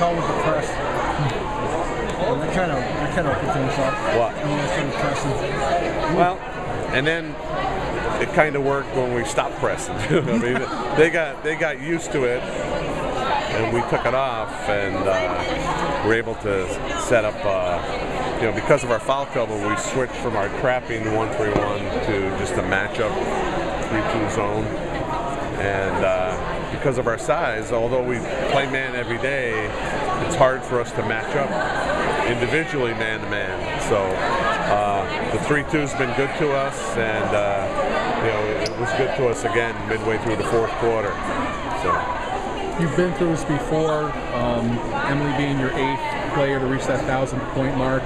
call with the press. And that kind of opened things up. What? And they started pressing. Well, and then it kind of worked when we stopped pressing. I mean, they got used to it, and we took it off, and we're able to set up. You know, because of our foul trouble, we switched from our trapping 1-3-1 to just a matchup 3-2 zone, and because of our size, although we play man every day, it's hard for us to match up individually man to man. So the 3-2's been good to us, and you know, it was good to us again midway through the fourth quarter. So you've been through this before, Emily being your 8th player to reach that 1,000-point mark.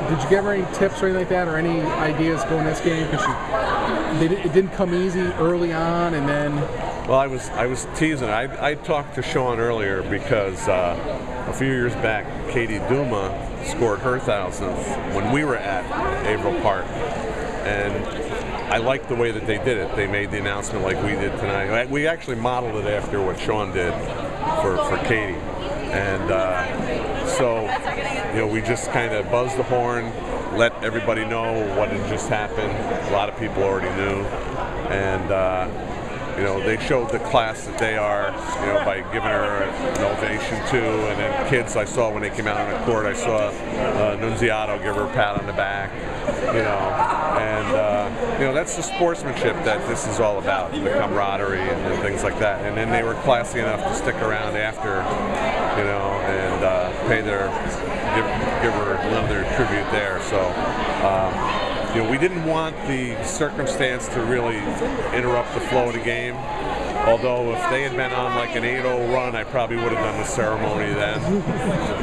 Did you give her any tips or anything like that, or any ideas going this game? Because it didn't come easy early on, and then. Well, I was teasing. I talked to Sean earlier because a few years back, Katie Duma scored her 1,000th when we were at Averill Park, and I liked the way that they did it. They made the announcement like we did tonight. We actually modeled it after what Sean did for Katie, and so you know, we just kind of buzzed the horn, let everybody know what had just happened. A lot of people already knew, and you know, they showed the class that they are, you know, by giving her an ovation too. And then kids I saw when they came out on the court, I saw Nunziato give her a pat on the back, you know, and you know, that's the sportsmanship that this is all about, the camaraderie and things like that. And then they were classy enough to stick around after, you know, and give her another tribute there. So. You know, we didn't want the circumstance to really interrupt the flow of the game. Although if they had been on like an 8-0 run, I probably would have done the ceremony then.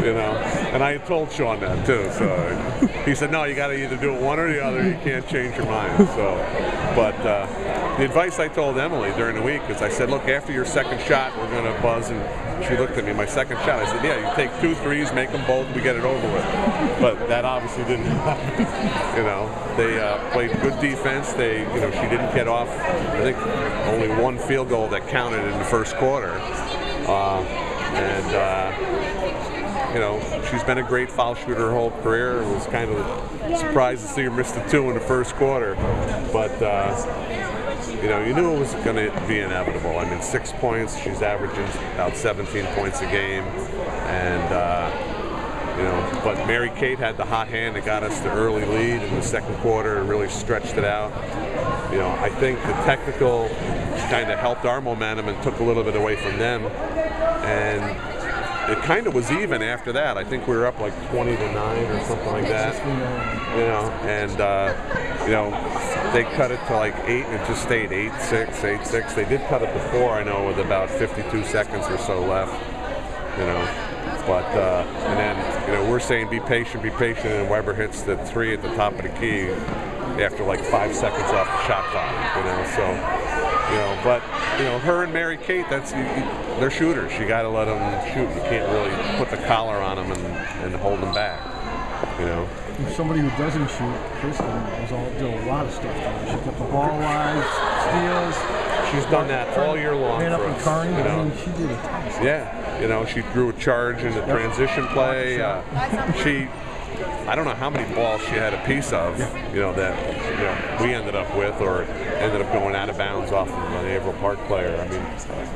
You know, and I told Sean that too. So he said, "No, you got to either do it one or the other. You can't change your mind." So, but the advice I told Emily during the week is, I said, "Look, after your second shot, we're going to buzz." And she looked at me. My second shot. I said, "Yeah, you take 2 threes, make them both, we get it over with." But that obviously didn't happen. You know, they played good defense. They, you know, she didn't get off. I think only one field goal that counted in the first quarter, and you know, she's been a great foul shooter her whole career. It was kind of surprised to see her miss the 2 in the first quarter, but you know, you knew it was going to be inevitable. I mean, 6 points. She's averaging about 17 points a game, and you know, but Mary Kate had the hot hand that got us the early lead in the second quarter and really stretched it out. You know, I think the technical kind of helped our momentum and took a little bit away from them, and it kind of was even after that. I think we were up like 20-9 or something like that. You know, and you know, they cut it to like 8, and it just stayed 8-6, 8-6. They did cut it to 4, I know, with about 52 seconds or so left. You know. But and then, you know, we're saying be patient, and Weber hits the 3 at the top of the key after like 5 seconds off the shot clock. You know, so you know, but you know, her and Mary Kate, they're shooters. You got to let them shoot. You can't really put the collar on them and hold them back. You know. If somebody who doesn't shoot, Kristen did a lot of stuff. She kept the ball alive, steals. She's done that all year long for us. Carney, you know. I mean, she did a ton of stuff. Yeah, you know, she drew a charge in the transition play. I don't know how many balls she had a piece of, you know, that, you know, we ended up with, or ended up going out of bounds off of an Averill Park player. I mean,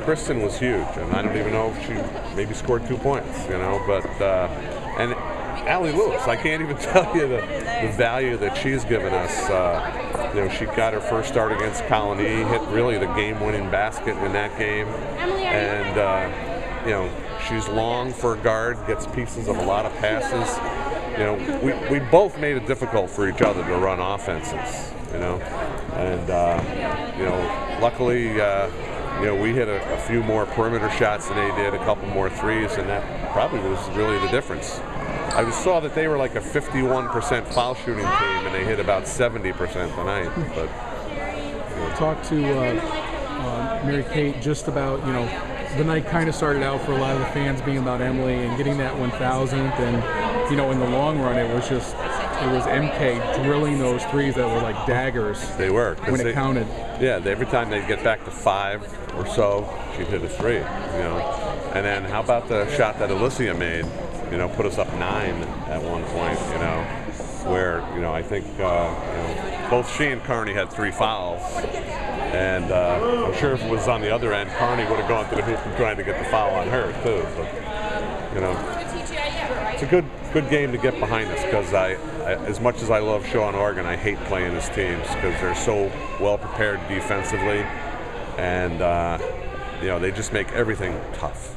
Kristen was huge, and I don't even know if she maybe scored 2 points, you know, but and Allie Lewis, I can't even tell you the value that she's given us. You know, she got her first start against Colony, hit really the game-winning basket in that game, and you know, she's long for a guard, gets pieces of a lot of passes. You know, we both made it difficult for each other to run offenses. You know, and you know, luckily, you know, we hit a few more perimeter shots than they did, a couple more threes, and that probably was really the difference. I just saw that they were like a 51% foul shooting team, and they hit about 70% tonight. But talk to Mary Kate just about, you know, the night kind of started out for a lot of the fans being about Emily and getting that 1,000th, and you know, in the long run, it was MK drilling those threes that were like daggers. They were when it counted. Yeah, every time they'd get back to 5 or so, she'd hit a 3. You know, And then how about the shot that Alicia made? You know, put us up 9 at one point. You know, where I think both she and Carney had 3 fouls, and I'm sure if it was on the other end, Carney would have gone to the hoop and tried to get the foul on her too. But it's a good game to get behind us, because I as much as I love Shaw and Oregon, I hate playing as teams because they're so well prepared defensively, and they just make everything tough.